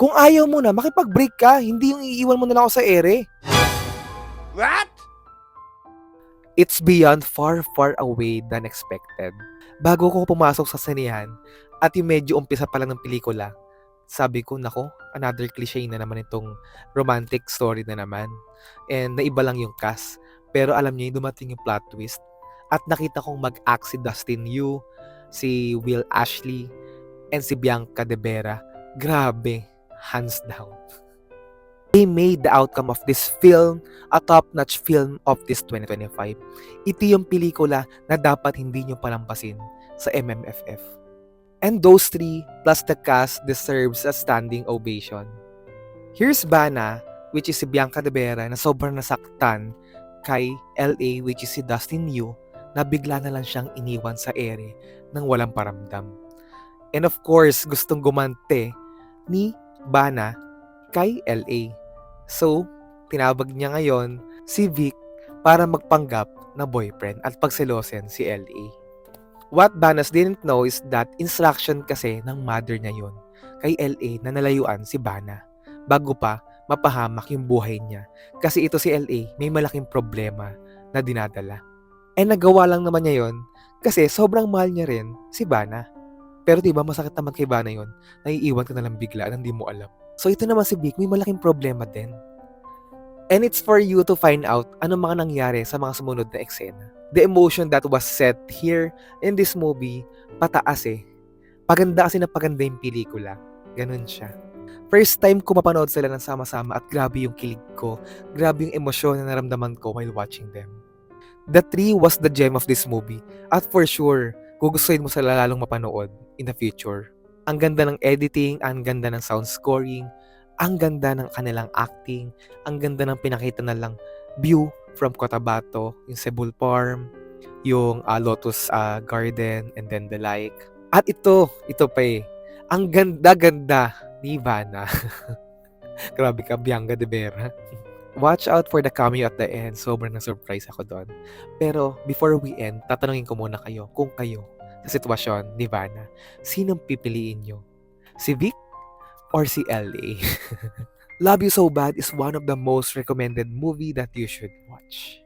Kung ayaw mo na, makipag-break ka, hindi yung iiwan mo na lang ako sa ere. What? It's beyond far, far away than expected. Bago ko pumasok sa sinehan at yung medyo umpisa pa lang ng pelikula, sabi ko, nako, another cliche na naman itong romantic story na naman. And naiba lang yung cast. Pero alam niyo, dumating yung plot twist. At nakita kong mag-act si Dustin Yu, si Will Ashley, and si Bianca De Vera. Grabe, hands down. They made the outcome of this film a top-notch film of this 2025. Ito yung pelikula na dapat hindi nyo palampasin sa MMFF. And those three, plus the cast, deserves a standing ovation. Here's Bana, which is si Bianca De Vera, na sobrang nasaktan kay LA, which is si Dustin Yu, na bigla na lang siyang iniwan sa ere nang walang paramdam. And of course, gustong gumante ni Bana kay LA. So, tinawag niya ngayon si Vic para magpanggap na boyfriend at pagselosin si LA. What Banas didn't know is that instruction kasi ng mother niya yon kay LA na nalayuan si Bana bago pa mapahamak yung buhay niya. Kasi ito si LA may malaking problema na dinadala. And nagawa lang naman niya yon kasi sobrang mahal niya rin si Bana. Pero diba masakit naman kay Bana yon, naiiwan ka na lang bigla na hindi mo alam. So ito naman si Vic may malaking problema din. And it's for you to find out ano mga nangyari sa mga sumunod na eksena. The emotion that was set here in this movie, pataas eh. Paganda kasi na paganda yung pelikula. Ganun siya. First time ko mapanood sila ng sama-sama at grabe yung kilig ko. Grabe yung emosyon na naramdaman ko while watching them. The Tree was the gem of this movie. At for sure, gugustuhin mo sila lalong mapanood in the future. Ang ganda ng editing, ang ganda ng sound scoring, ang ganda ng kanilang acting, ang ganda ng pinakita na lang view from Cotabato, yung Cebu Farm, yung Lotus Garden, and then the like. At ito pa eh, ang ganda-ganda ni Ivana. Grabe ka, Bianca De Vera. Watch out for the cameo at the end. Sobrang na-surprise ako doon. Pero before we end, tatanungin ko muna kayo, kung kayo, sa sitwasyon ni Ivana, sinong pipiliin nyo? Si Vic or si LA? Love You So Bad is one of the most recommended movie that you should watch.